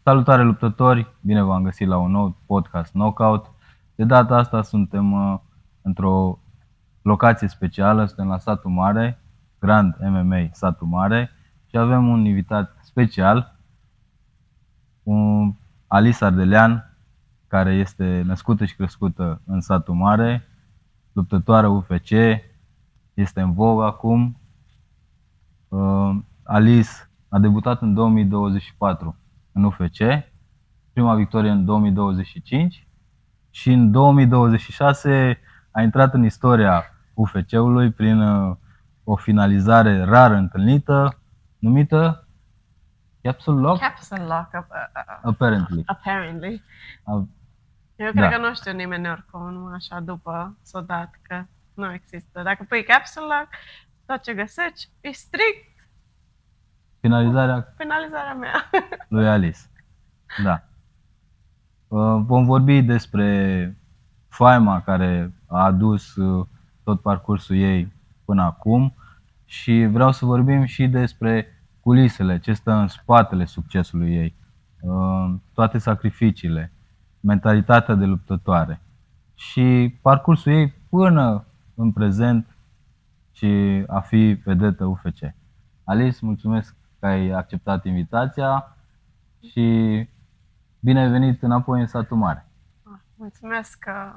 Salutare luptători, bine v-am găsit la un nou podcast Knockout. De data asta suntem într-o locație specială, suntem la Satul Mare, Grand MMA Satul Mare și avem un invitat special, un Alice Ardelean, care este născută și crescută în Satul Mare, luptătoare UFC, este în vogă acum. Alice a debutat în 2024 în UFC, prima victorie în 2025 și în 2026 a intrat în istoria UFC-ului prin o finalizare rar întâlnită numită Capsule Lock? Capsule Lock, Apparently. Eu cred că nu știu nimeni oricum așa după s-o dat că nu există. Dacă pui Capsule Lock, tot ce găsești e strict finalizarea mea. Lui Alice. Da. Vom vorbi despre faima care a adus tot parcursul ei până acum și vreau să vorbim și despre culisele, ce stă în spatele succesului ei, toate sacrificiile, mentalitatea de luptătoare și parcursul ei până în prezent și a fi vedetă UFC. Alice, mulțumesc că ai acceptat invitația și bine ai venit înapoi în Satul Mare. Mulțumesc că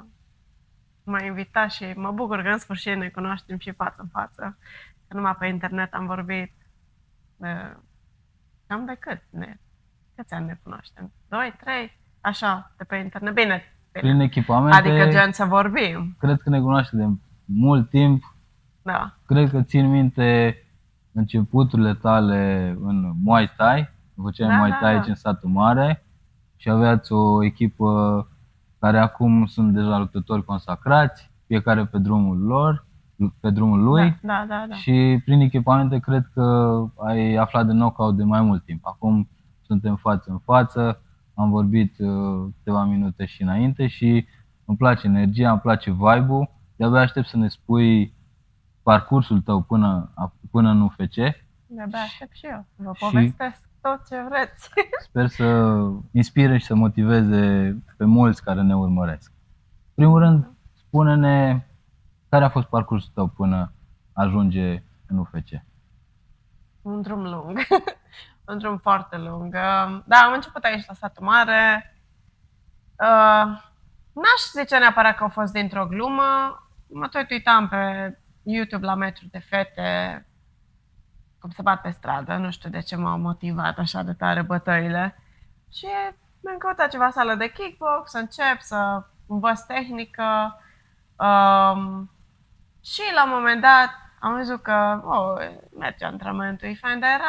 m-ai invitat și mă bucur că în sfârșit ne cunoaștem și față în față. Că numai pe internet am vorbit cam de câți ani ne cunoaștem? 2, 3? Așa, de pe internet. Bine. Prin echipamente. Adică gen să vorbim. Cred că ne cunoaștem de mult timp. Da. Cred că țin minte începuturile tale în Muay Thai. Făceai Muay Thai aici în Satul Mare și aveați o echipă care acum sunt deja luptători consacrați, fiecare pe drumul lui. Da. Și prin echipamente cred că ai aflat de knockout de mai mult timp. Acum suntem față în față, am vorbit câteva minute și înainte și îmi place energia, îmi place vibe-ul. De-abia aștept să ne spui parcursul tău până în UFC. De-abia aștept și eu să vă povestesc tot ce vreți. Sper să inspire și să motiveze pe mulți care ne urmăresc. În primul rând, spune-ne care a fost parcursul tău până ajunge în UFC. Un drum lung. Un drum foarte lung. Da, am început aici la Satul Mare. N-aș zice neapărat că a fost dintr-o glumă. Mă tot uitam pe YouTube la meciuri de fete, cum se bat pe stradă. Nu știu de ce m-au motivat așa de tare bătăile. Și mi-am căutat ceva sală de kickbox, să încep să învăț tehnică. Și la un moment dat am văzut că merge antrenamentul, e fain, dar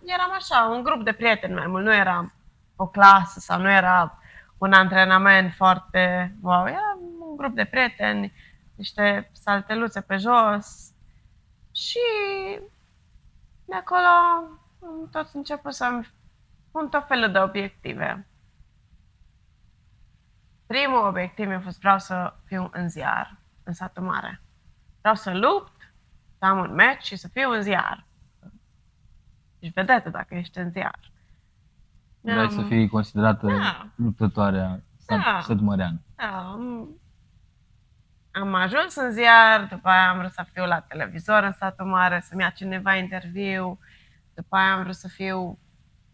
eram așa, un grup de prieteni mai mult, nu era o clasă sau nu era un antrenament foarte wow, era un grup de prieteni, niște salteluțe pe jos și de acolo am tot început să-mi pun tot felul de obiective. Primul obiectiv mi-a fost vreau să fiu în ziar, în Satul Mare. Vreau să lupt, să am un match și să fiu în ziar. Ești vedetă dacă ești în ziar. Vrei să fii considerată luptătoarea sătmăreană. Da. Am ajuns în ziar, după aia am vrut să fiu la televizor în Satul Mare, să-mi ia cineva interviu. După aia am vrut să fiu,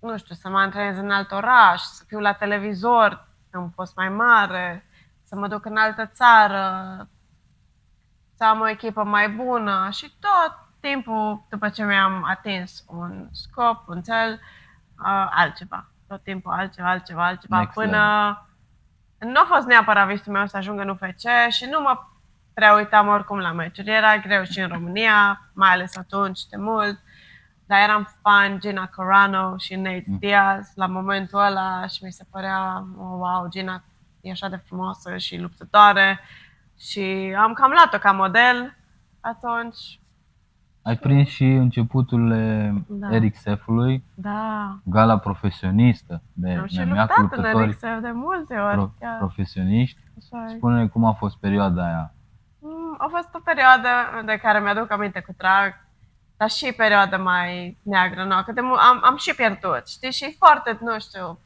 nu știu, să mă antrenez în alt oraș, să fiu la televizor, în post mai mare, să mă duc în altă țară, să am o echipă mai bună și tot timpul, după ce mi-am atins un scop, un cel, altceva. Tot timpul altceva, până nu a fost neapărat visul meu să ajung în UFC și nu mă prea uitam oricum la meciuri. Era greu și în România, mai ales atunci de mult, dar eram fan Gina Carano și Nate Diaz la momentul ăla și mi se părea, wow, Gina e așa de frumoasă și luptătoare. Și am cam luat-o ca model atunci. Ai prins și începuturile Eric Sefului, gala profesionistă de am și luptat în Eric Sef de multe ori. Profesioniști. Spune-ne cum a fost perioada aia. A fost o perioadă de care mi-aduc aminte cu drag, dar și perioada mai neagră, că am și pierdut, știi? Și foarte, nu știu,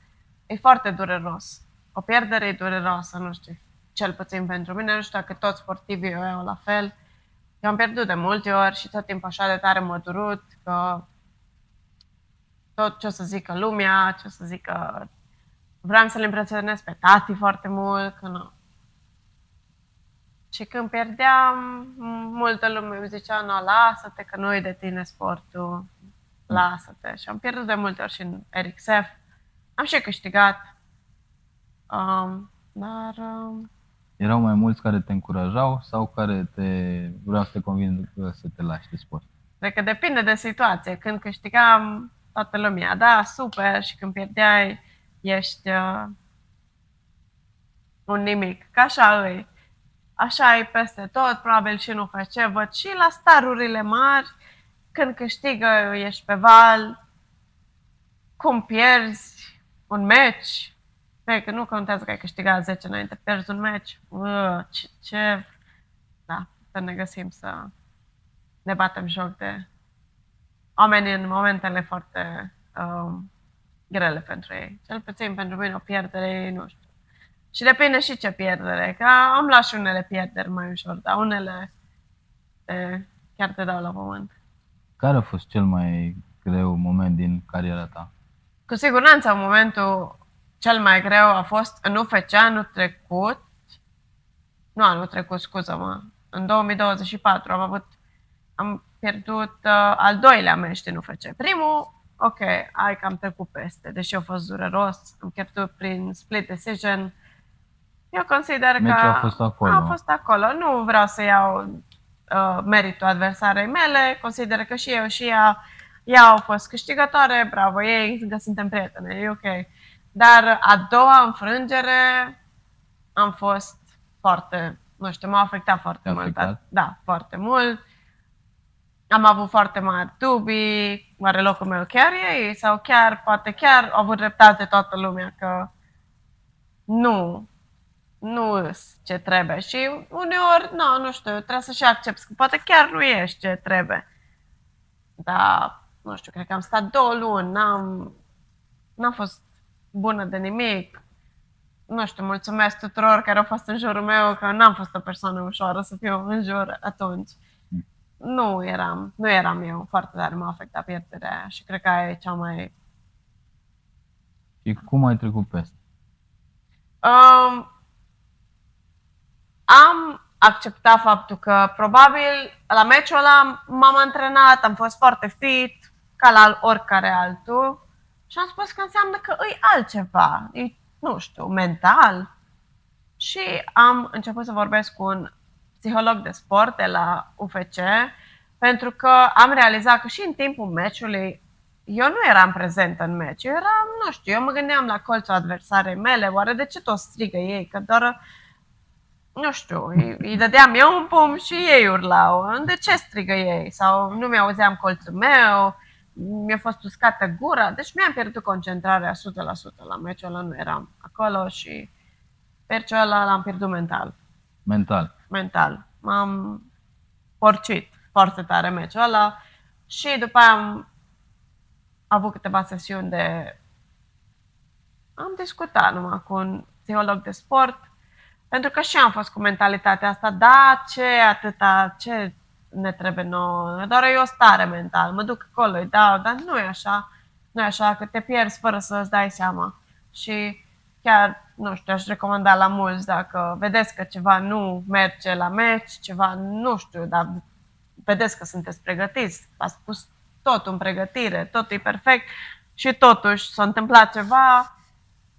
e foarte dureros. O pierdere e dureroasă, nu știu, cel puțin pentru mine, nu știu dacă toți sportivii o iau la fel. Eu am pierdut de multe ori și tot timpul așa de tare m-a durut că tot ce o să zică lumea, ce o să zică... Vreau să-l impresionez pe tati foarte mult, că nu. Și când pierdeam, multă lume îmi zicea, nu, lasă-te, că nu e de tine sportul, lasă-te. Și am pierdut de multe ori și în RXF. Am și câștigat. Dar Erau mai mulți care te încurajau sau care vreau să te conving să te lași de sport? cred că depinde de situație. Când câștigam, toată lumea, da, super, și când pierdeai, ești un nimic. Că așa e. Așa e peste tot, probabil și nu faci ce văd și la starurile mari, când câștigă, ești pe val, cum pierzi un meci, că nu contează că ai câștigat 10 înainte, pierzi un meci, ce... Da, să ne găsim să ne batem joc de oameni în momentele foarte grele pentru ei. Cel puțin pentru mine o pierdere, nu știu. Și depinde și ce pierdere, că am luat și unele pierderi mai ușor, dar unele chiar te dau la pământ. Care a fost cel mai greu moment din cariera ta? Cu siguranță momentul cel mai greu a fost în UFC anul trecut, scuză-mă, în 2024 am pierdut al doilea meci din UFC. Primul, ok, hai că am trecut peste, deși a fost dureros, am pierdut prin split decision. Eu consider că Meciul a fost acolo. A fost acolo. Nu vreau să iau meritul adversarei mele, consider că și eu și ea au fost câștigătoare, bravo ei, că suntem prietene, e ok. Dar a doua înfrângere am fost foarte, nu știu, m-a afectat foarte mult. Da, foarte mult. Am avut foarte mari dubii, oare locul meu chiar e sau chiar, poate chiar au avut dreptate toată lumea că nu ce trebuie. Și uneori, nu știu, trebuie să și accepti că poate chiar nu ești ce trebuie. Dar, nu știu, cred că am stat 2 luni, n-am fost bună de nimic. Nu știu, mulțumesc tuturor care au fost în jurul meu, că n-am fost o persoană ușoară să fiu în jur atunci. Nu eram eu, foarte tare m-a afectat pierderea aia și cred că aia e cea mai... Și cum ai trecut peste? Am acceptat faptul că probabil la meciul ăla m-am antrenat, am fost foarte fit, ca la oricare altul și am spus că înseamnă că e altceva, e, nu știu, mental. Și am început să vorbesc cu un psiholog de sport de la UFC pentru că am realizat că și în timpul meciului eu nu eram prezentă în meci, eu mă gândeam la colțul adversarei mele, oare de ce tot strigă ei, că doar, nu știu, îi dădeam eu un pumn și ei urlau, de ce strigă ei, sau nu mi-auzeam colțul meu, mi-a fost uscată gura, deci mi-am pierdut concentrarea 100% la meciul ăla, nu eram acolo și meciul ăla l-am pierdut mental. M-am porcit foarte tare meciul ăla și după aia am avut câteva sesiuni am discutat numai cu un psiholog de sport, pentru că și am fost cu mentalitatea asta, da, ce ne trebuie nouă, doar e o stare mentală, mă duc acolo, îi dau, dar nu e așa, că te pierzi fără să-ți dai seama. Și chiar, nu știu, aș recomanda la mulți, dacă vedeți că ceva nu merge la meci, ceva, nu știu, dar vedeți că sunteți pregătiți, ați pus totul în pregătire, totul e perfect și totuși s-a întâmplat ceva,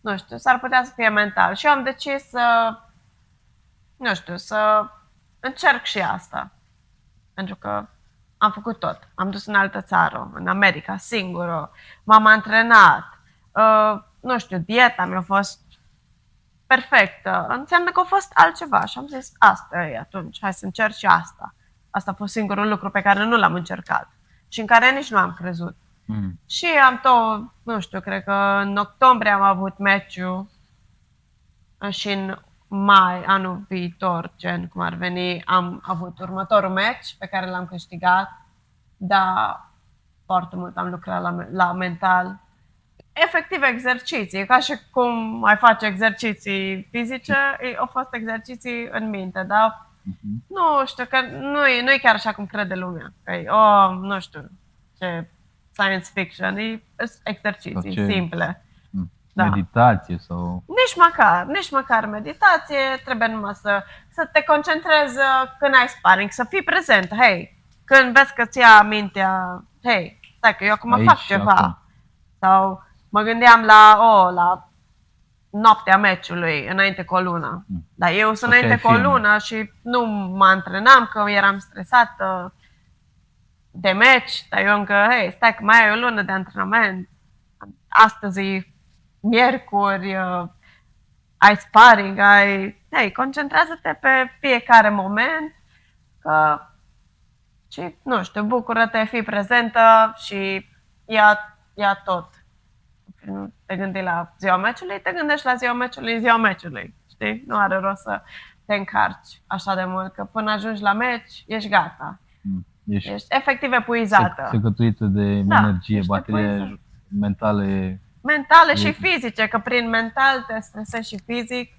nu știu, s-ar putea să fie mental. Și eu am decis să încerc și asta. Pentru că am făcut tot. Am dus în altă țară, în America, singură, m-am antrenat, nu știu, dieta mi-a fost perfectă. Înseamnă că a fost altceva și am zis, asta e atunci, hai să încerc și asta. Asta a fost singurul lucru pe care nu l-am încercat și în care nici nu am crezut. Și am tot, nu știu, cred că în octombrie am avut meciul și în mai, anul viitor, gen cum ar veni, am avut următorul meci pe care l-am câștigat, dar foarte mult am lucrat la mental. efectiv exerciții, ca și cum ai face exerciții fizice, au fost exerciții în minte, dar Mhm. nu știu, că nu e chiar așa cum crede lumea, că e, oh, nu știu, ce science fiction, e Sau exerciții ce simple. Da. meditație sau... Nici măcar meditație, trebuie numai să te concentrezi când ai sparring, să fii prezent, hei, când vezi că ți ia mintea, hei, stai că eu acum Aici fac și ceva. acum. Sau mă gândeam la noaptea meciului, înainte cu o lună. Dar eu sunt Așa e înainte cu o filmul. lună și nu mă antrenam, că eram stresată de meci, dar eu încă, hei, stai că mai ai o lună de antrenament. Astăzi e miercuri, ai sparring, hei, concentrează-te pe fiecare moment, că și, nu știu, bucură-te, fii prezentă și ia tot. Nu te gândi la ziua meciului, te gândești la ziua meciului, ziua meciului, știi? Nu are rost să te încarci așa de mult, că până ajungi la meci, ești gata. Ești efectiv epuizată. Secătuită de Da, energie, ești baterie epuizată. mentală e... Mentale și fizice, că prin mental te stresezi și fizic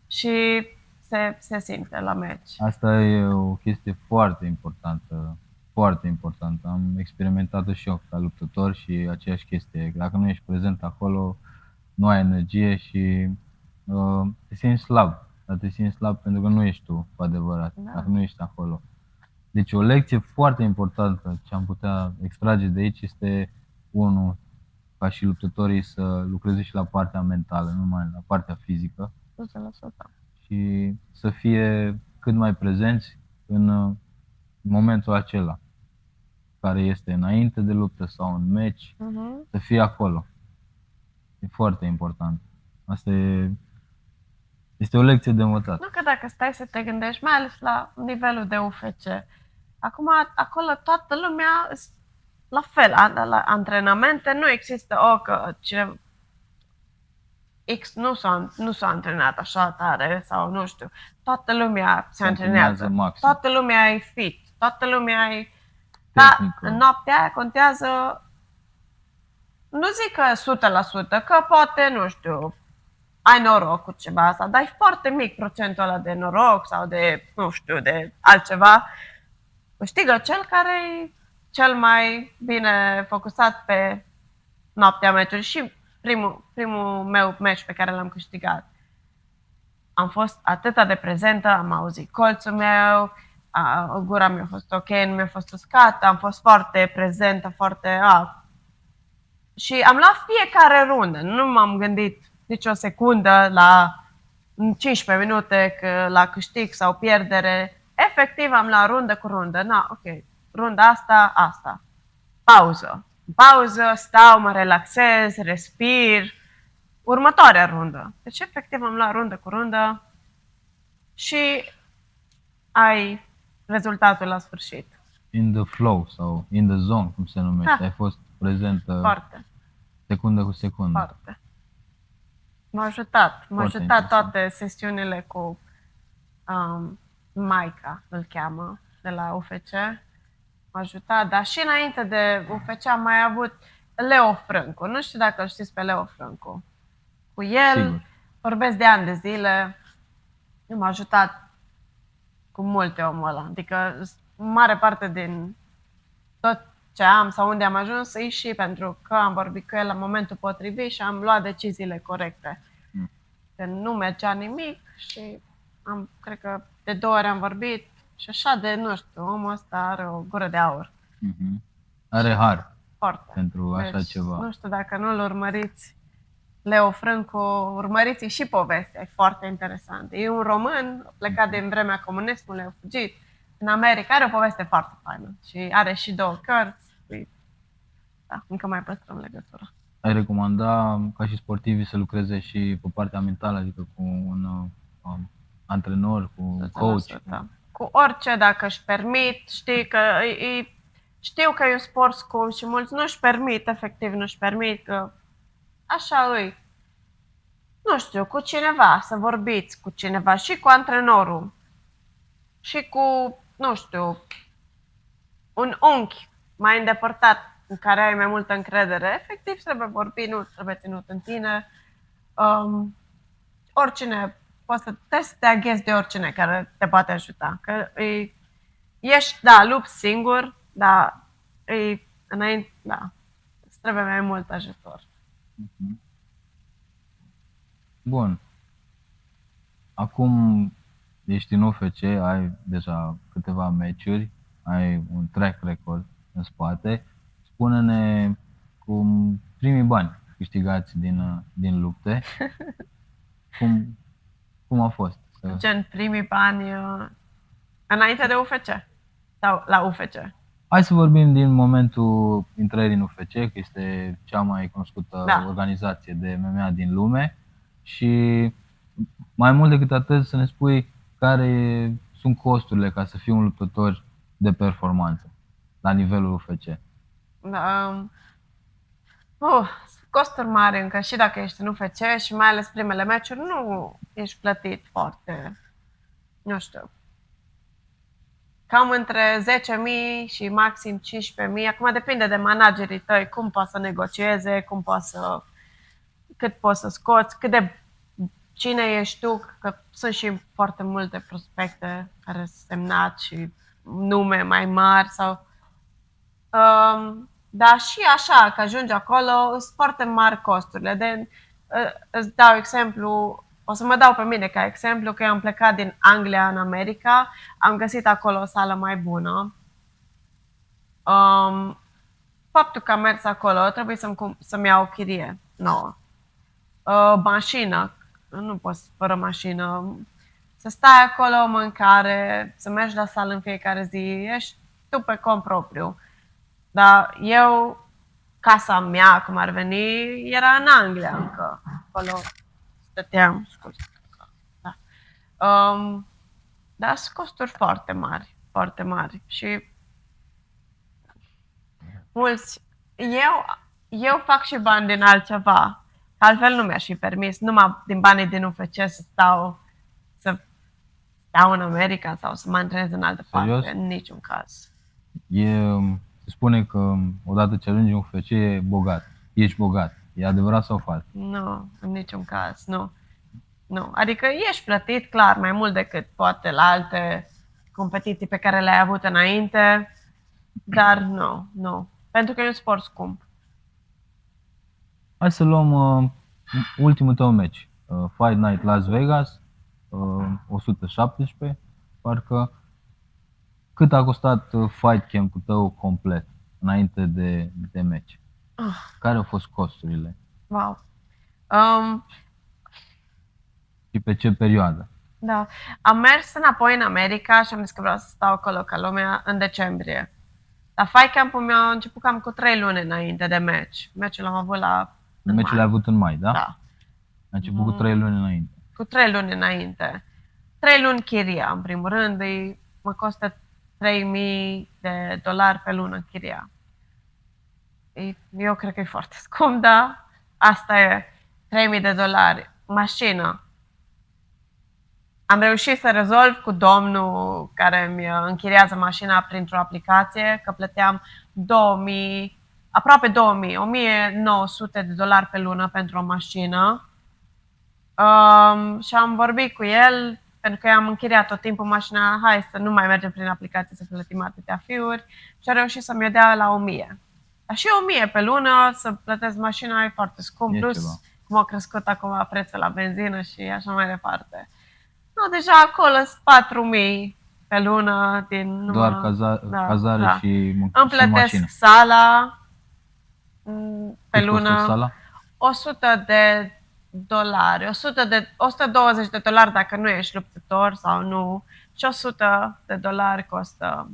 și se simte la meci. Asta e o chestie foarte importantă, foarte importantă. Am experimentat-o și eu ca luptător și aceeași chestie. Dacă nu ești prezent acolo, nu ai energie și te simți slab. Dar te simți slab pentru că nu ești tu cu adevărat, dacă nu ești acolo. Deci o lecție foarte importantă ce am putea extrage de aici este, unul, ca și luptătorii să lucreze și la partea mentală, nu numai la partea fizică. 100%. Și să fie cât mai prezenți în momentul acela, care este înainte de luptă sau în meci, să fie acolo. E foarte important. Asta este o lecție de învățat. Nu că dacă stai să te gândești, mai ales la nivelul de UFC, acum acolo toată lumea la fel, la antrenamente nu există că cineva X nu s-a antrenat așa tare sau nu știu. Toată lumea se antrenează. Maxim. Toată lumea e fit. Toată lumea e... Dar în noaptea aia contează, nu zic că 100%, că poate, nu știu, ai noroc cu ceva asta, dar e foarte mic procentul ăla de noroc sau de, nu știu, de altceva. Câștigă cel care e cel mai bine focusat pe noaptea meciului și primul meu meci pe care l-am câștigat. Am fost atât de prezentă, am auzit colțul meu, gura mi-a fost ok, nu mi-a fost uscată, am fost foarte prezentă, foarte... Și am luat fiecare rundă, nu m-am gândit nici o secundă la 15 minute că la câștig sau pierdere. Efectiv am luat rundă cu rundă. Ok, runda asta. Pauză, stau, mă relaxez, respir. Următoarea rundă. Deci efectiv am luat rundă cu rundă și ai rezultatul la sfârșit. In the flow sau in the zone, cum se numește. Ai fost prezentă foarte. Secundă cu secundă. Foarte. M-a ajutat toate sesiunile cu Maica, îl cheamă, de la UFC. M-a ajutat, dar și înainte de UFC am mai avut Leo Franco. Nu știu dacă îl știți pe Leo Franco. Cu el Sigur. vorbesc de ani de zile. M-a ajutat cu multe omul ăla. Adică mare parte din tot ce am sau unde am ajuns e și pentru că am vorbit cu el la momentul potrivit și am luat deciziile corecte. Că nu mergea nimic și cred că de 2 ori am vorbit și așa de, nu știu, omul ăsta are o gură de aur. Are har foarte pentru așa ceva. Nu știu dacă nu-l urmăriți, Leo Franco, urmăriți și povestea, e foarte interesant. E un român, plecat din vremea comunismului, a fugit în America, are o poveste foarte faină și are și 2 cărți. Da, încă mai păstrăm legătura. Ai recomanda ca și sportivii să lucreze și pe partea mentală, adică cu un antrenor, cu coach? Cu orice, dacă își permit, știu că e un sport scump și mulți nu își permit, efectiv nu își permit, că așa îi. Nu știu, cu cineva, să vorbiți cu cineva și cu antrenorul și cu, nu știu, un unchi mai îndepărtat în care ai mai multă încredere, efectiv trebuie vorbit, nu trebuie ținut în tine. Oricine, trebuie să te aghezi de oricine care te poate ajuta. Că ești, da, lupți singur, dar înainte, da, îți trebuie mai mult ajutor. Bun. Acum ești în UFC, ai deja câteva meciuri, ai un track record în spate. Spune-ne cum primii bani câștigați din lupte, cum a fost? Gen primii bani înainte de UFC sau la UFC? Hai să vorbim din momentul intrării în UFC, că este cea mai cunoscută organizație de MMA din lume, și mai mult decât atât să ne spui care sunt costurile ca să fii un luptător de performanță la nivelul UFC. Costuri mari încă și dacă ești în UFC și mai ales primele meciuri, nu ești plătit foarte, nu știu, cam între 10.000 și maxim 15.000. Acum depinde de managerii tăi, cum poți să negocieze, cât poți să scoți, cine ești tu, că sunt și foarte multe prospecte care sunt semnat și nume mai mari sau... Dar și așa, că ajungi acolo, sunt foarte mari costurile. Îți dau exemplu, o să mă dau pe mine ca exemplu, că eu am plecat din Anglia în America, am găsit acolo o sală mai bună. Faptul că am mers acolo, trebuie să-mi iau o chirie nouă. Mașină, nu poți fără mașină. Să stai acolo, mâncare, să mergi la sală în fiecare zi, ești tu pe cont propriu. Dar eu, casa mea, cum ar veni, era în Anglia încă. Acolo stăteam, da. Dar sunt costuri foarte mari. Și mulți, eu fac și bani din altceva. Altfel nu mi-aș fi permis, numai din banii din UFC să stau în America sau să mă antrenez în altă parte, în niciun caz. Se spune că odată ce ajungi în UFC e bogat. Ești bogat. E adevărat sau fals? Nu, în niciun caz, nu. Adică ești plătit, clar, mai mult decât poate la alte competiții pe care le-ai avut înainte, dar nu. Pentru că e un sport scump. Hai să luăm ultimul tău meci. Fight Night Las Vegas, 117, parcă. Cât a costat fight camp-ul tău complet, înainte de meci? Care au fost costurile? Wow. Și pe ce perioadă? Da. Am mers înapoi în America și am zis că vreau să stau acolo ca lumea în decembrie. Dar fight camp-ul meu a început cam cu 3 luni înainte de meci. Meciul l-am avut Meciul l-ai avut în mai, da? Da. A început cu 3 luni înainte. Cu 3 luni înainte. 3 luni chiria, în primul rând. Mă costă $3.000 pe lună chiria. Eu cred că e foarte scump, dar asta e. $3.000. Mașină. Am reușit să rezolv cu domnul care îmi închiriază mașina printr-o aplicație, că plăteam aproape 2.000, $1.900 pe lună pentru o mașină. Și am vorbit cu el, pentru că i-am închiriat tot timpul mașina, hai să nu mai mergem prin aplicație să plătim atâtea fiuri, și a reușit să-mi o dea la 1.000. Dar și 1.000 pe lună să plătesc mașina e foarte scump, plus cum a crescut acum prețul la benzină și așa mai departe. Deja acolo sunt 4.000 pe lună din doar cazare și îmi plătesc mașină. Sala pe lună. Sala? $100, $120 dacă nu ești luptător sau nu, și $100 costă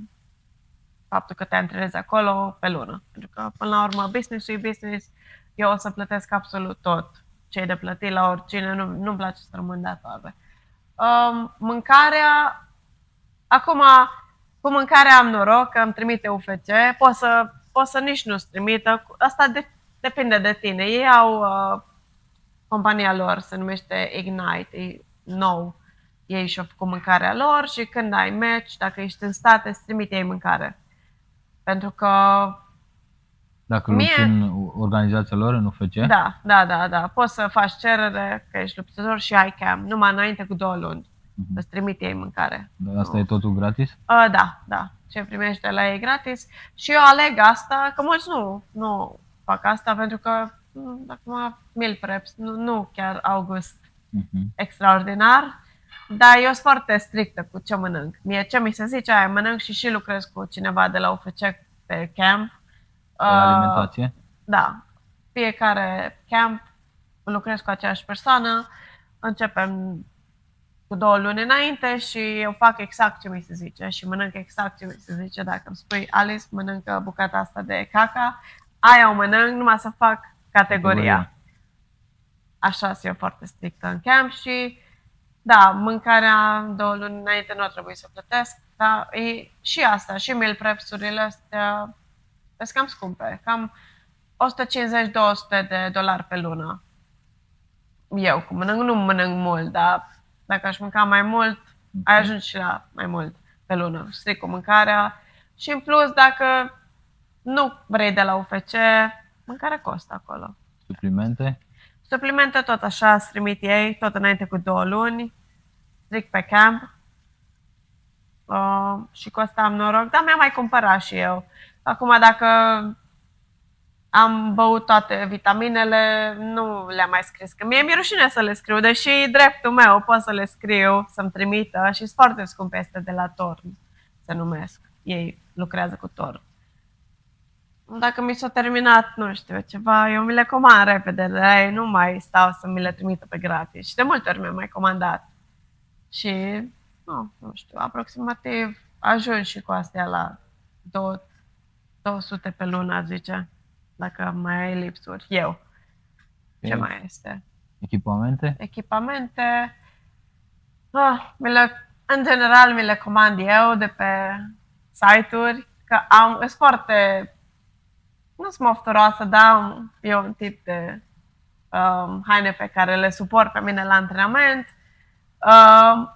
faptul că te antrenezi acolo pe lună. Pentru că, până la urmă, business-ul e business, eu o să plătesc absolut tot ce e de plătit la oricine, nu-mi place să rămân datoră. Mâncarea, acum, cu mâncarea am noroc că îmi trimite UFC, poți să nici nu-ți trimită, asta depinde de tine. Ei au compania lor, se numește Ignite, e nou. Ei și-au făcut mâncarea lor și când ai match, dacă ești în state, îți trimite ei mâncare. Pentru că Dacă Mie- lupți în organizația lor, în UFC? Da. Poți să faci cerere că ești luptător și ai cam, numai înainte cu 2 luni. Îți trimit ei mâncare. Dar asta e totul gratis? Da. Ce primești de la ei gratis. Și eu aleg asta, că mulți nu fac asta pentru că acum meal preps, nu chiar au gust extraordinar. Dar eu sunt foarte strictă cu ce mănânc. Mie ce mi se zice, aia mănânc și lucrez cu cineva de la UFC pe camp. Pe alimentație? Da. Fiecare camp lucrez cu aceeași persoană. Începem cu 2 luni înainte și eu fac exact ce mi se zice și mănânc exact ce mi se zice. Dacă îmi spui, Alice, mănâncă bucata asta de caca, aia o mănânc, numai să fac categoria. Așa sunt eu foarte strictă în camp și da, mâncarea 2 luni înainte nu ar trebui să plătesc, dar e și asta, și meal preps-urile astea sunt cam scumpe, cam $150-200 pe lună. Eu cum mănânc, nu mănânc mult, dar dacă aș mânca mai mult, ai ajuns și la mai mult pe lună, strict cu mâncarea. Și în plus, dacă nu vrei de la UFC, mâncarea costă acolo. Suplimente? Suplimente tot așa, îți trimit ei, tot înainte cu 2 luni, strict pe camp. Și cu asta am noroc, dar mi-am mai cumpărat și eu. Acum, dacă am băut toate vitaminele, nu le-am mai scris, că mie mi-e rușine să le scriu, deși dreptul meu, pot să le scriu, să-mi trimită și sunt foarte scumpe, este de la Torn, se numesc. Ei lucrează cu Torn. Dacă mi s-a terminat, nu știu, ceva, eu mi le comand repede de la ei, nu mai stau să mi le trimită pe gratis. Și de multe ori mi-am mai comandat. Și, nu știu, aproximativ ajung și cu astea la 200 pe lună, zice, dacă mai ai lipsuri. Eu. Ce mai este? Echipamente? Echipamente. În general mi le comand eu de pe site-uri, că sunt foarte, nu sunt mofturoasă, dar eu un tip de haine pe care le suport pe mine la antrenament.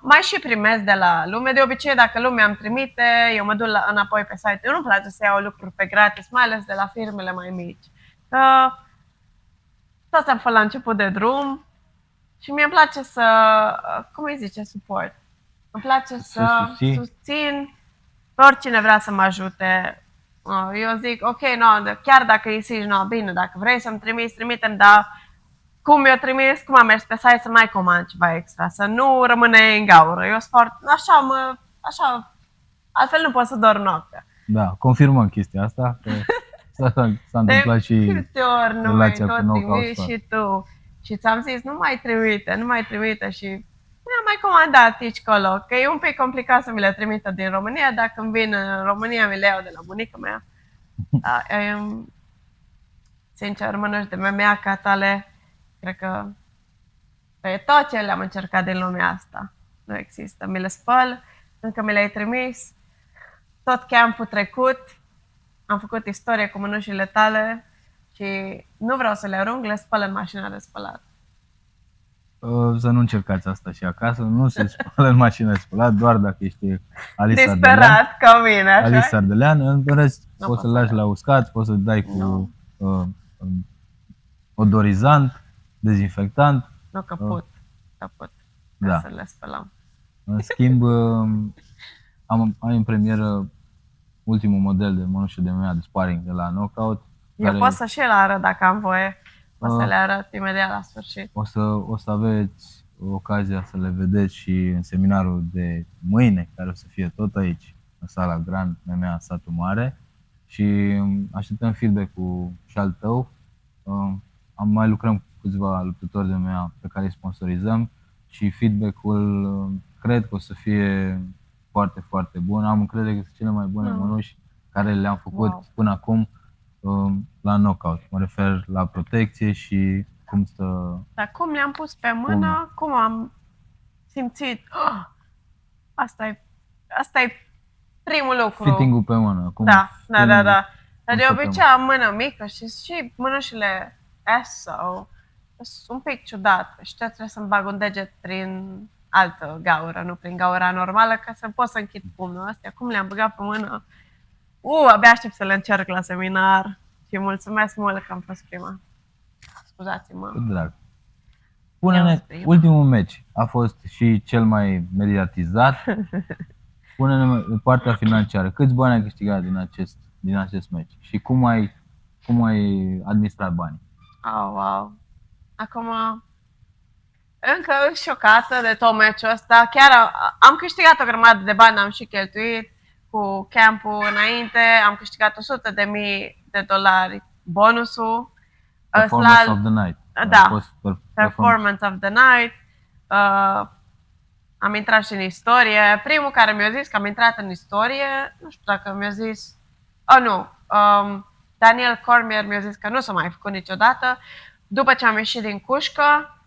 Mai și primesc de la lume. De obicei, dacă lumea îmi trimite, eu mă duc înapoi pe site. Eu nu-mi place să iau lucruri pe gratis, mai ales de la firmele mai mici. Că toți am fost la început de drum și mie îmi place să, cum îi zice, support. Îmi place să susțin pe oricine vrea să mă ajute. Eu zic, ok, chiar dacă îi zici, bine, dacă vrei să-mi trimiți, trimite-mi, dar cum eu trimis, cum am mers pe site să mai comand ceva extra, să nu rămâne în gaură. Eu sport, așa, altfel nu pot să dorm noaptea. Da, confirmăm chestia asta, că s-a întâmplat și câte ori nu relația tot cu Knockout trimiți Sport. și tu. Și ți-am zis, nu mai trimite și mi-am mai comandat aici colo, că e un pic complicat să mi le trimită din România, dacă îmi vin în România mi le iau de la bunica mea. Sincer, mănânci de mea ca tale. Cred că pe tot ce le-am încercat din lumea asta nu există. Mi le spăl, încă mi le-ai trimis, tot campul trecut, am făcut istorie cu mânușile tale și nu vreau să le arunc, le spăl în mașina de spălat. Să nu încercați asta și acasă, nu se spală în mașina de spălat, doar dacă ești Alice Ardelean. Disperat ca mine, așa? Alice Ardelean, în rest poți să-l lași la uscat, poți să dai cu odorizant, dezinfectant. Nu, că pot. Da. Să le spălăm. În schimb, am în premieră ultimul model de mănușă de MMA de sparring de la Knockout. Eu pot să și le arăt dacă am voie. O să le arăt imediat la sfârșit. O să aveți ocazia să le vedeți și în seminarul de mâine, care o să fie tot aici, în sala Grand MMA Satu Mare. Și așteptăm feedback-ul și al tău. Mai lucrăm cu câțiva luptători de MMA pe care îi sponsorizăm și feedback-ul cred că o să fie foarte, foarte bun. Am încredere că sunt cele mai bune mănuși care le-am făcut până acum la Knockout. Mă refer la protecție și cum să... Dar cum le-am pus pe mână, cum am simțit, asta e primul lucru. Fitting-ul pe mână. Da. Dar de obicei am mână mică și mânușile sau sunt un pic ciudat. Și trebuie să-mi bag un deget prin altă gaură, nu prin gaura normală, ca să pot să închid pumnul. Astea, cum le-am băgat pe mână? Abia aștept să le încerc la seminar. Și Și mulțumesc mult că am fost prima. Scuzați-mă. Cu drag. Eu Spune-ne, sunt prima. ultimul meci a fost și cel mai mediatizat. Spune-ne partea financiară. Câți bani ai câștigat din acest meci? Și cum ai administrat banii? Oh, wow. Acum, încă șocată de tot meciul ăsta. Chiar am câștigat o grămadă de bani, am și cheltuit cu campul înainte. Am câștigat $100,000 bonusul. Performance of the night. Da. A fost Performance of the night. Am intrat și în istorie. Primul care mi-a zis că am intrat în istorie, nu știu dacă mi-a zis... Oh, nu. Daniel Cormier mi-a zis că nu s-a mai făcut niciodată. După ce am ieșit din cușcă,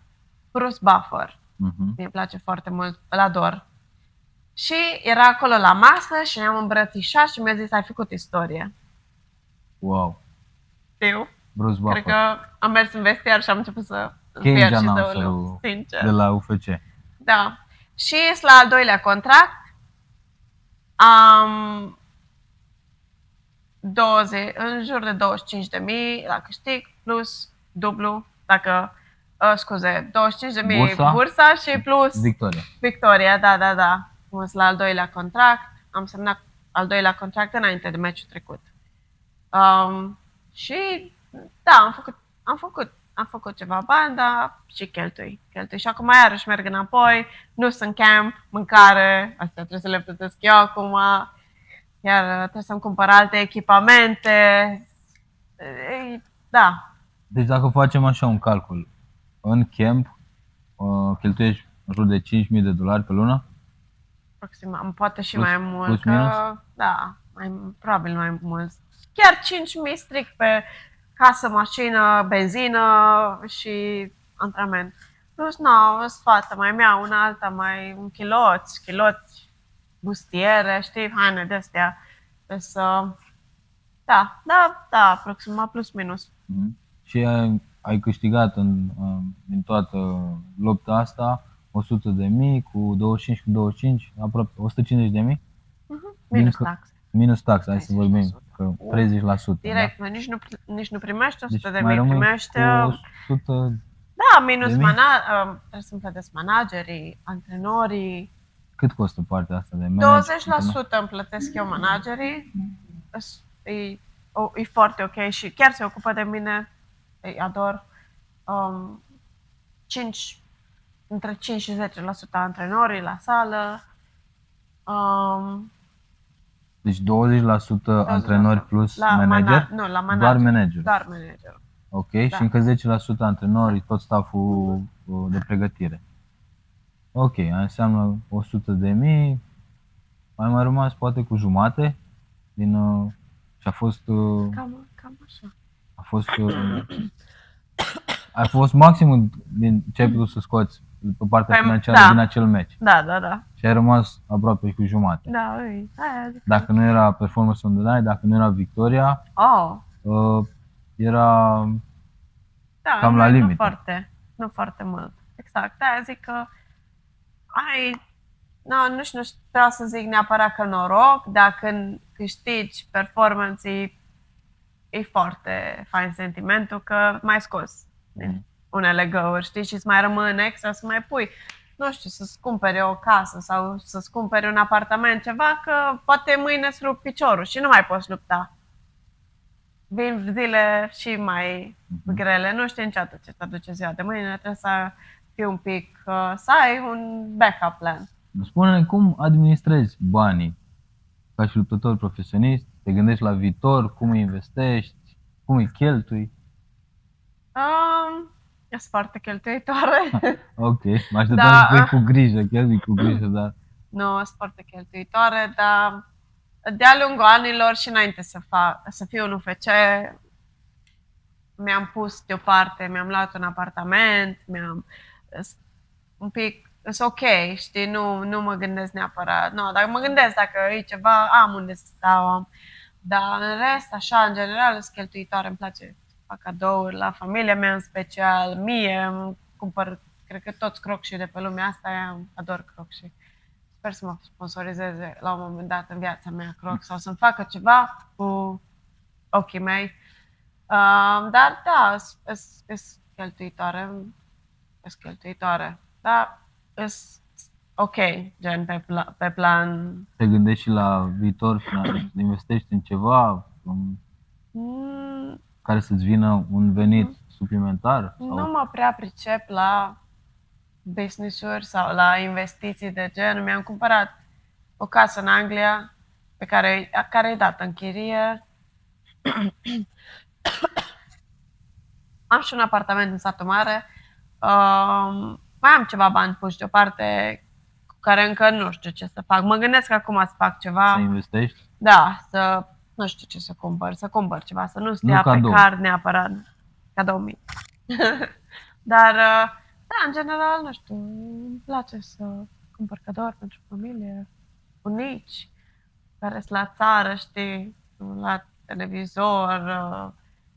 Bruce Buffer. Mi-e place foarte mult, îl ador. Și era acolo la masă și ne-am îmbrățișat și mi-a zis, ai făcut istorie. Wow. Știu. Bruce Buffer. Cred că am mers în vestiar și am început să Change pierd și announcer-ul sincer. de la UFC. Da. Și la al doilea contract am 20, în jur de 25.000 la câștig, plus dublu, dacă, scuze, 25.000 bursa și plus Victoria, da. Am la al doilea contract, am semnat al doilea contract înainte de meciul trecut. Și da, am făcut ceva bani, dar și cheltui. Și acum iarăși merg înapoi, nu sunt camp, mâncare, astea trebuie să le plătesc eu acum. Iar trebuie să-mi cumpăr alte echipamente. Da. Deci dacă facem așa un calcul, în camp cheltuiești în jur de $5.000 pe lună? Aproximativ, poate și plus, mai mult. Plus minus? Da, probabil mai mult. Chiar 5.000 strict pe casă, mașină, benzină și antrenament. Plus, o sfată, mai mea una alta, mai un chiloți, bustiere, știi, haine de-astea. Deci, da, aproximativ plus minus. Și ai câștigat în toată lupta asta 100.000 cu 25 cu 25, aproape 150.000? Minus taxe. Minus taxe, hai să vorbim, că 30%. Direct, da? Nici nu primești 100.000, deci primești... 100. Da, minus trebuie să-mi plătesc managerii, antrenorii. Cât costă partea asta de manageri? 20% îmi plătesc eu managerii. E foarte ok și chiar se ocupă de mine. Îi ador. Între 5 și 10% antrenorii la sală. Deci 20% antrenori plus manager? Nu, la manager. Doar manager. Doar manager. Ok, da. Și încă 10% antrenori, tot stafful de pregătire. Ok, înseamnă 100.000, mai rămas poate cu jumate din și a fost cam așa. A fost maximul din ce ai putut să scoți pe partea financiară din acel meci. Da. Și ai rămas aproape cu jumate. Da, dacă nu era Performance on the Night, dacă nu era Victoria, era cam la limită. Nu foarte mult. Exact. Aia zic că nu știu, vreau să zic neapărat că noroc, dacă câștigi performance, e foarte fain sentimentul că mai scos unele găuri, știi, și îți mai rămân extra să mai pui, nu știu, să-ți cumperi o casă sau să-ți cumperi un apartament, ceva, că poate mâine îți rup piciorul și nu mai poți lupta. Vin zile și mai grele, nu știi niciodată ce te aduce ziua de mâine, trebuie să fii un pic, să ai un backup plan. Spune-ne cum administrezi banii ca și luptător profesionist, te gândești la viitor, cum îi investești, cum îi cheltui? Sunt foarte cheltuitoare. Ok, mă așteptam să spui cu grijă, chiar zic cu grijă, dar... Nu, sunt foarte cheltuitoare, dar de-a lungul anilor și înainte să fiu în UFC, mi-am pus deoparte, mi-am luat un apartament, un pic, sunt ok, știi, nu mă gândesc neapărat, dacă mă gândesc dacă e ceva, am unde să stau, dar în rest, așa, în general, sunt cheltuitoare, îmi place să fac cadouri la familia mea în special, mie, îmi cumpăr, cred că toți crocs-ii de pe lumea asta, ador crocs-ii. Sper să mă sponsorizeze la un moment dat în viața mea Crocs sau să-mi facă ceva cu ochii mei. Dar da, sunt cheltuitoare. Sunt cheltuitoare. Dar sunt ok, gen pe plan. Te gândești și la viitor și investești în ceva Mm, care să-ți vină un venit suplimentar? nu Sau mă prea pricep la business-uri sau la investiții de gen. Mi-am cumpărat o casă în Anglia care e dată în chirie. Am și un apartament în satul mare. Mai am ceva bani puși deoparte cu care încă nu știu ce să fac. Mă gândesc acum să fac ceva. să investești? Da, nu știu ce să cumpăr ceva, să nu stea pe cadou. card neapărat. Cadou mic. Dar, da, în general, nu știu, îmi place să cumpăr cadouri pentru familie, bunici, care sunt la țară, știi, la televizor,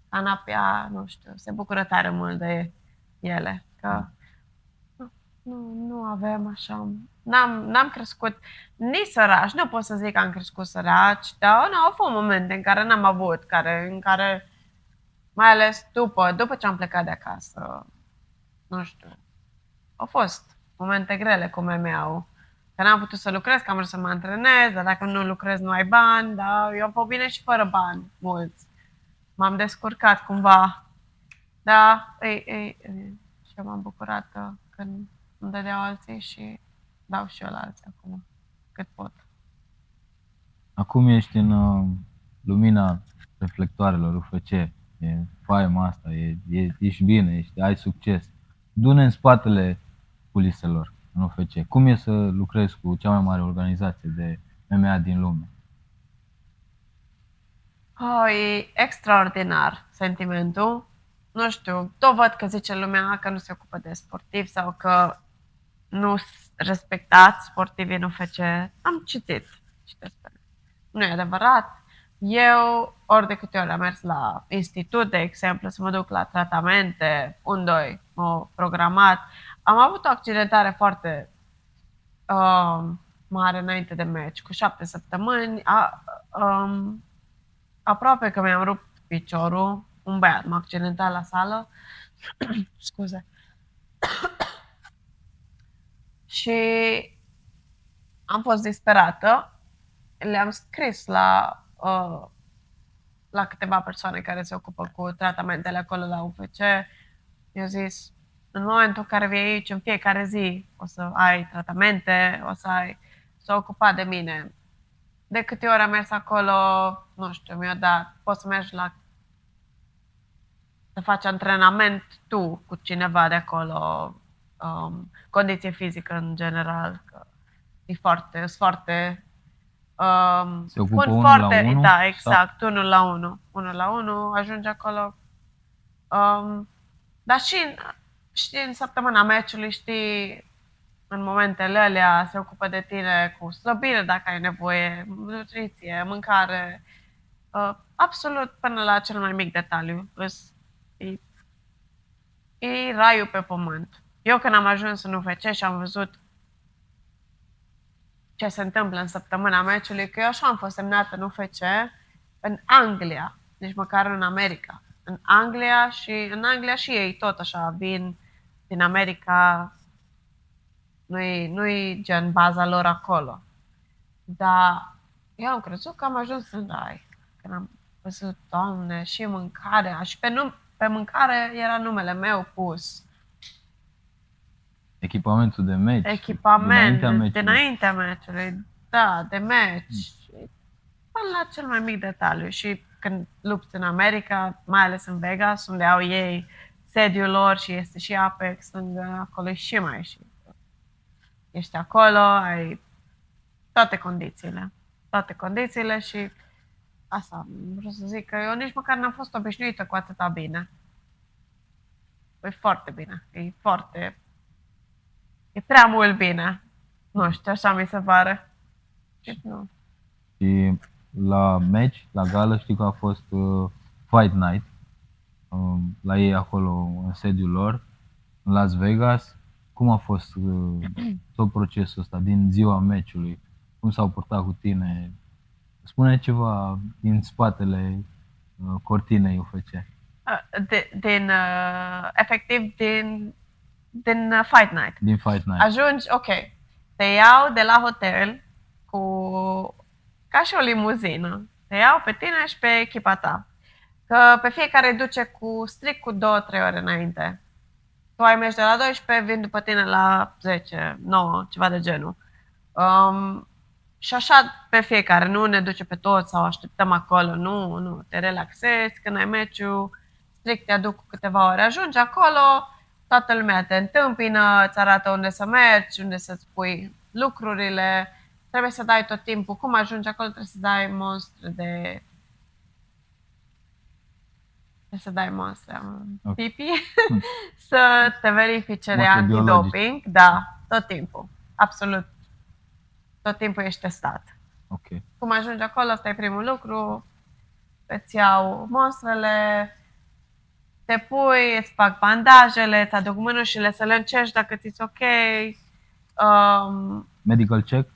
canapea, nu știu, se bucură tare mult de ele. Că nu avem așa, n-am crescut nici săraci, nu pot să zic că am crescut săraci, dar au fost momente în care n-am avut, în care, mai ales după ce am plecat de acasă, nu știu, au fost momente grele cu meme-ul. Că n-am putut să lucrez, că am vrut să mă antrenez, dar dacă nu lucrez nu ai bani, dar eu am fost bine și fără bani, mulți. M-am descurcat cumva. Da, și eu m-am bucurat când îmi dădeau alții și dau și eu la alții acum, cât pot. Acum ești în lumina reflectoarelor UFC, e faima asta, ești bine, ai succes. Du-ne în spatele culiselor în UFC. Cum e să lucrezi cu cea mai mare organizație de MMA din lume? E extraordinar sentimentul. Nu știu, tot văd că zice lumea că nu se ocupă de sportiv sau că nu respectați sportivii în UFC. Am citesc pe net. Nu e adevărat. Eu, ori de câte ori am mers la institut, de exemplu, să mă duc la tratamente, doi, m-au programat, am avut o accidentare foarte mare înainte de meci, cu 7 săptămâni. Aproape că mi-am rupt piciorul. Un băiat m-a accidentat la sală. Scuze. Și am fost disperată. Le-am scris la câteva persoane care se ocupă cu tratamentele acolo la UFC. Mi-au zis, în momentul în care vii aici, în fiecare zi, o să ai tratamente, s-a ocupat de mine. De câte ori am mers acolo, nu știu, mi-a dat, poți să mergi să faci antrenament tu cu cineva de acolo, condiție fizică în general, că sunt foarte Se ocupă unul la unul? Da, exact, sau? Unul la unul. Unul la unul, ajungi acolo. Dar și în săptămâna meciului, știi, în momentele alea se ocupă de tine cu slăbire dacă ai nevoie, nutriție, mâncare, absolut până la cel mai mic detaliu. E raiul pe pământ. Eu când am ajuns în UFC și am văzut ce se întâmplă în săptămâna meciului, că eu așa am fost semnată în UFC în Anglia, nici măcar în America. În Anglia și ei tot așa vin din America, nu-i gen baza lor acolo. Dar eu am crezut că am ajuns în rai. Când am văzut, Doamne, și mâncarea. Și pe mâncare era numele meu pus. Echipamentul de meci. Dinaintea meciului. Da, de meci. Până la cel mai mic detaliu. Și când lupți în America, mai ales în Vegas, unde au ei sediul lor și este și Apex, acolo și mai și. Ești acolo, ai toate condițiile și asta vreau să zic că eu nici măcar n-am fost obișnuită cu atâta bine. E foarte bine, e prea mult bine. Nu știu, așa mi se pare. Și la meci, la gală, știu că a fost Fight Night la ei acolo în sediul lor, în Las Vegas. Cum a fost tot procesul ăsta din ziua meciului? Cum s-au purtat cu tine? Spune ceva din spatele cortinei UFC. efectiv din Fight Night. Din Fight Night. Ajungi, ok, te iau de la hotel ca și o limuzină. Te iau pe tine și pe echipa ta. Că pe fiecare duce strict cu 2-3 ore înainte. Tu ai meci de la 12, vin după tine la 10, 9, ceva de genul. Și așa pe fiecare, nu ne duce pe toți sau așteptăm acolo, nu, te relaxezi, când ai meciul, strict te aduc cu câteva ore, ajungi acolo, toată lumea te întâmpină, îți arată unde să mergi, unde să-ți pui lucrurile, trebuie să dai tot timpul, cum ajungi acolo trebuie să dai monstre pipi, să te verifice de antidoping, da, tot timpul, absolut. Tot timpul ești testat. Okay. Cum ajungi acolo, ăsta e primul lucru, îți iau monstrele, te pui, îți fac bandajele, îți aduc mânușile să le încerci dacă ți-e ok. Medical check?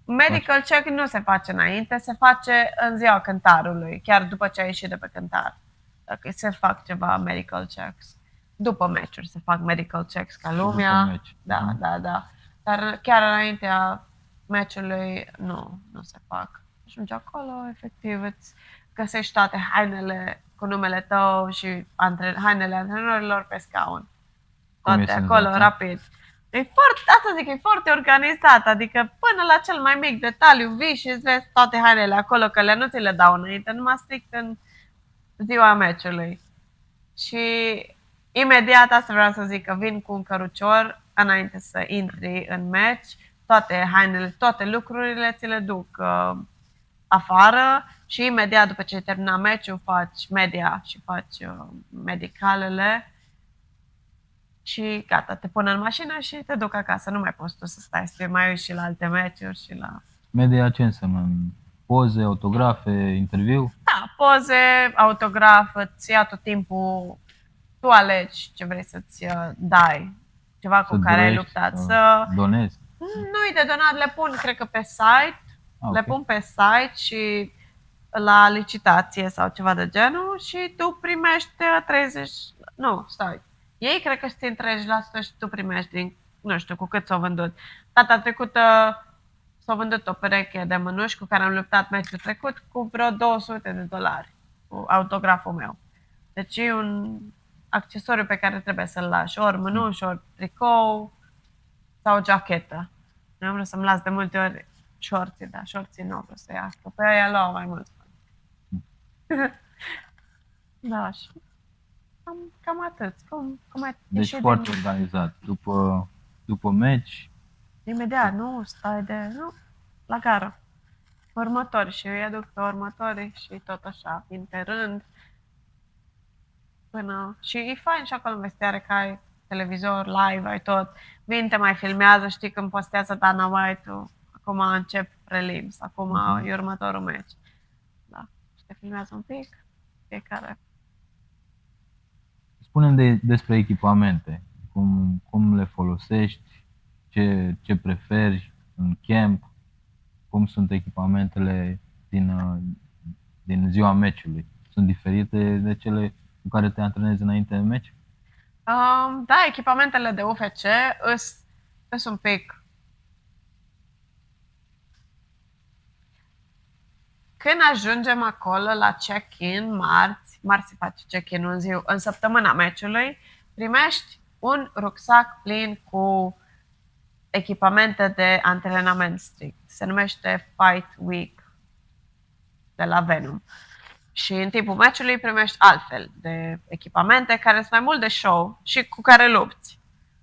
Medical check nu se face înainte, se face în ziua cântarului, chiar după ce ai ieșit de pe cântar. Dacă se fac ceva medical checks. După meciuri se fac medical checks ca lumea. Da. Dar chiar înaintea meciului nu se fac. Ajungi acolo, efectiv, îți găsești toate hainele cu numele tău și hainele antrenorilor pe scaun. Toate acolo, rapid. E foarte organizat, adică până la cel mai mic detaliu vii și îți vezi toate hainele acolo, că nu ți le dau înainte, numai strict în ziua meciului. Și imediat asta vreau să zic, că vin cu un cărucior înainte să intri în meci, toate hainele, toate lucrurile ți le duc afară și imediat după ce termina meciul faci media și faci medicalele și gata, te pun în mașină și te duc acasă. Nu mai poți tu să stai, să mai uiți și la alte meciuri și la... Media ce înseamnă? Poze, autografe, interviu? Da, poze, autograf, îți ia tot timpul, tu alegi ce vrei să-ți dai, ceva cu care ai luptat. Să donezi? Nu-i de donat, le pun, cred că pe site, le pun pe site și la licitație sau ceva de genul și tu primești 30, ei cred că țin 30% și tu primești nu știu cu cât s-au vândut. Data trecută s-au vândut o pereche de mânuși cu care am luptat meciul trecut cu vreo $200 cu autograful meu. Deci e un accesoriu pe care trebuie să-l lași, ori mânuși, ori tricou sau o jachetă. Eu am vrut să-mi las de multe ori șorții, dar șorții nu vreau să ia, că pe aia luau mai mult. Da, și cam atât. Deci foarte organizat. După meci? Imediat, nu, la gară. Următori și eu aduc pe următorii și tot așa, vin pe rând. Și e fain și acolo în vestiare că ai televizor, live, ai tot. Vin, te mai filmează, știi când postează Dana White-ul. Acum încep prelims, acum e următorul meci. Da, și te filmează un pic, fiecare. Spune-mi despre echipamente, cum le folosești, ce preferi în camp, cum sunt echipamentele din ziua meciului. Sunt diferite de cele cu care te antrenezi înainte de meci? Da, echipamentele de UFC sunt un pic... Când ajungem acolo la check-in, marți se face check-in în săptămâna meciului, primești un rucsac plin cu echipamente de antrenament strict. Se numește Fight Week de la Venom. Și în timpul meciului primești altfel de echipamente care sunt mai mult de show și cu care lupți.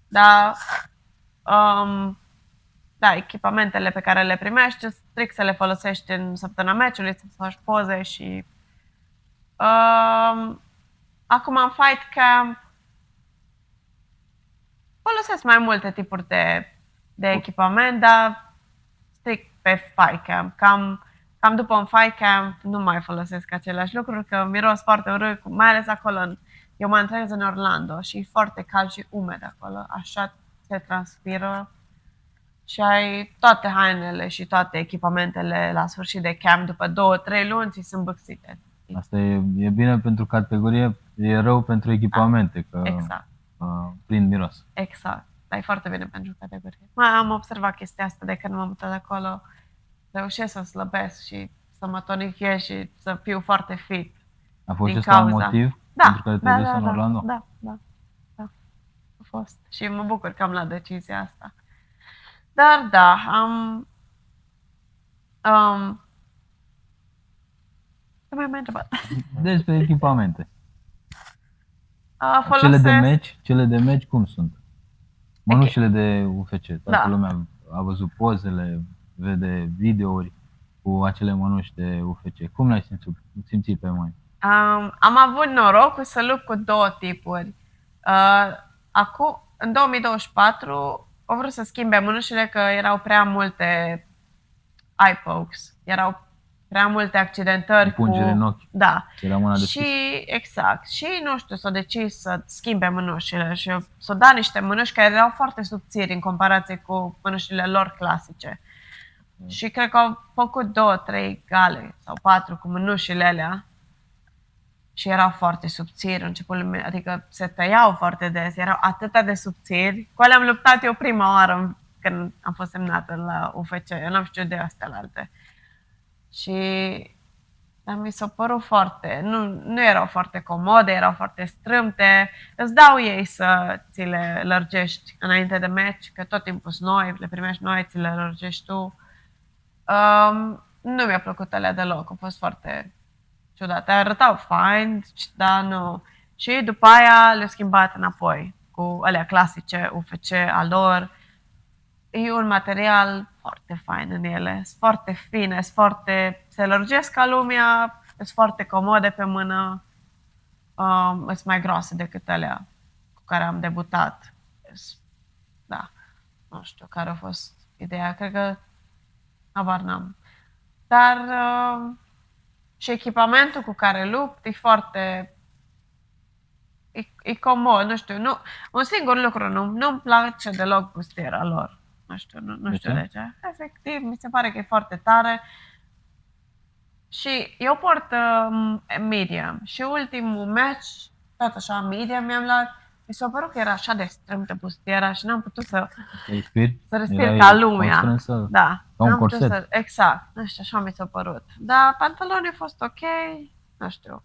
Da, echipamentele pe care le primești, strict să le folosești în săptămâna meciului, să faci poze și... acum în Fight Camp folosesc mai multe tipuri de echipament, dar strict pe Fight Camp. Cam după un Fight Camp nu mai folosesc aceleași lucruri, că miros foarte urât, mai ales acolo. Eu mă antrenez în Orlando și e foarte cald și umed acolo, așa se transpiră. Și ai toate hainele și toate echipamentele la sfârșit de camp, după 2-3 luni, ți sunt băxite. Asta e bine pentru categorie, e rău pentru echipamente, că Exact. prind miros. Exact. Dar e foarte bine pentru categorie. Am observat chestia asta de când m-am mutat acolo. Reușesc să slăbesc și să mă tonichez și să fiu foarte fit. A fost Din ăsta un cauza- motiv Da, pentru care te-ai dus în da, Orlando? da. A fost. Și mă bucur că am luat decizia asta. Dar da, ce mai întrebat? Despre echipamente. Folosesc... Cele de meci cum sunt? Mănușile de UFC. Toată Da. lumea a văzut pozele, vede videouri cu acele mănuși de UFC. Cum le-ai simțit pe mâini? Am avut norocul să lupt cu două tipuri. Acum, în 2024, au vrut să schimbe mânușile că erau prea multe eye pokes. Erau prea multe accidentări Împungere în ochi. Da. Era mâna Și, deschisă. exact. Și, nu știu, s-a decis să schimbe mânușile și s-au dat niște mânuși care erau foarte subțiri în comparație cu mânușile lor clasice. Și cred că au făcut 2-3 gale sau 4 cu mânușile alea. Și erau foarte subțiri, începutul, adică se tăiau foarte des, erau atât de subțiri. Cu alea am luptat eu prima oară când am fost semnată la UFC, eu n-am știut de astea la alte. Și dar mi s-a părut foarte, nu erau foarte comode, erau foarte strâmte, îți dau ei să ți le lărgești înainte de meci, că tot timpul sunt noi, le primești noi, ți le lărgești tu. Nu mi-a plăcut alea deloc, a fost foarte ciudate. Arătau fine, dar nu. Și după aia le-au schimbat înapoi cu alea clasice, UFC al lor. E un material foarte fain în ele, sunt foarte fine, se lărgesc ca lumea, sunt foarte comode pe mână, sunt mai groase decât alea cu care am debutat. Da, nu știu care a fost ideea, cred că habar n-am. Dar și echipamentul cu care lupt e foarte... E comod, nu știu, un singur lucru, nu-mi place deloc bustiera lor. Nu știu de ce. Efectiv, mi se pare că e foarte tare. Și eu port medium. Și ultimul match, tot așa, medium mi-am luat. Mi s-a părut că era așa de strâmtă bustiera și n-am putut să respir ca lumea. Da. Ca un corset. Exact. Nu știu, așa mi s-a părut. Dar pantalonii au fost ok. Nu știu.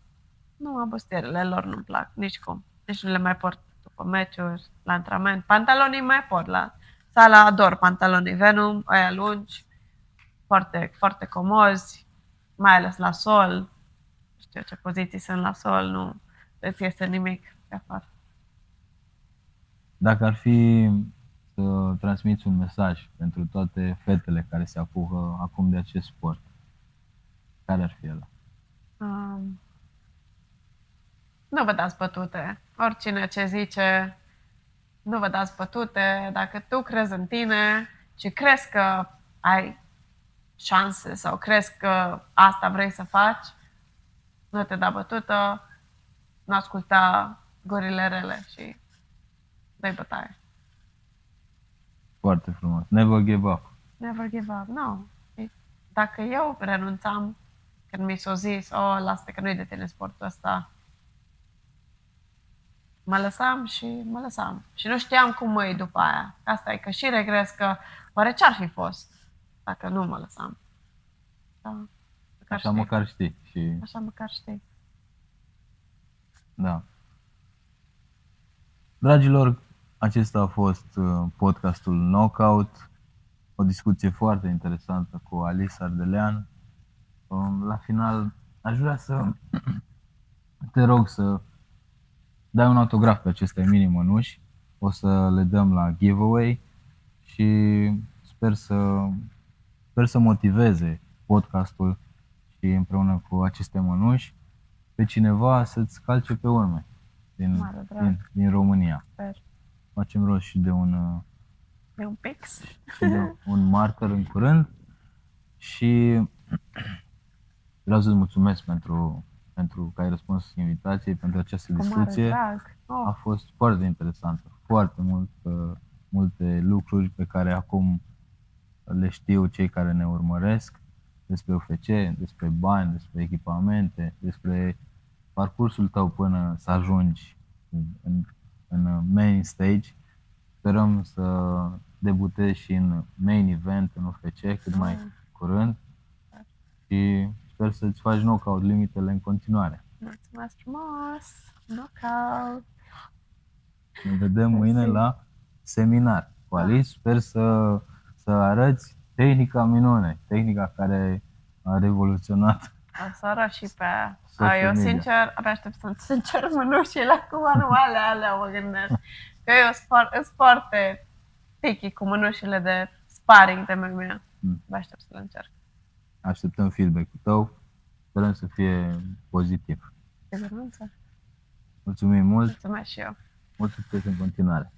Nu, bustierele lor nu-mi plac, nici cum. Nici nu le mai port după meciuri, la antrenament. Pantalonii mai port la sala, ador pantalonii Venom, aia lungi, foarte, foarte comozi, mai ales la sol. Nu știu ce poziții sunt la sol, nu îți iese nimic pe afară. Dacă ar fi să transmiți un mesaj pentru toate fetele care se apucă acum de acest sport, care ar fi el? Nu vă dați bătute. Oricine ce zice, nu vă dați bătute. Dacă tu crezi în tine și crezi că ai șanse sau crezi că asta vrei să faci, nu te da bătută, nu asculta gurile rele și dai bătaie. Foarte frumos. Never give up. Never give up. No. Dacă eu renunțam când mi s-a zis, lasă că nu-i de tine sportul ăsta, mă lăsam. Și nu știam cum mă iei după aia. Asta e că și regres că oare ce-ar fi fost dacă nu mă lăsam. Da. Așa măcar știi. Așa măcar știi. Da. Dragilor, acesta a fost podcastul Knockout. O discuție foarte interesantă cu Alice Ardelean. La final, aș vrea să te rog să dai un autograf pe aceste mini mănuși. O să le dăm la giveaway și sper să motiveze podcastul și împreună cu aceste mănuși pe cineva să-ți calce pe urme din România. Sper. Facem rost și de un pix și de un marker în curând și vreau să-ți mulțumesc pentru că ai răspuns invitației, pentru această discuție. A fost foarte interesantă, foarte multe lucruri pe care acum le știu cei care ne urmăresc despre UFC, despre bani, despre echipamente, despre parcursul tău până să ajungi în main stage. Sperăm să debutezi și în main event, în UFC, cât mai curând și sper să-ți faci knockout limitele în continuare. Mulțumesc frumos! Knockout! Ne vedem mâine la seminar cu Alice. Sper să arăți tehnica minune, tehnica care a revoluționat. O să arăt și pe aia. Social Eu, media. sincer, abia aștept să-mi cer mânușile acum, numai alea mă gândesc. Că eu sunt foarte picky cu mânușile de sparring de MMA. Abia aștept să le încerc. Așteptăm feedback-ul tău. Sperăm să fie pozitiv. Siguranță. Mulțumim mult. Mulțumesc și eu. Mult succes în continuare.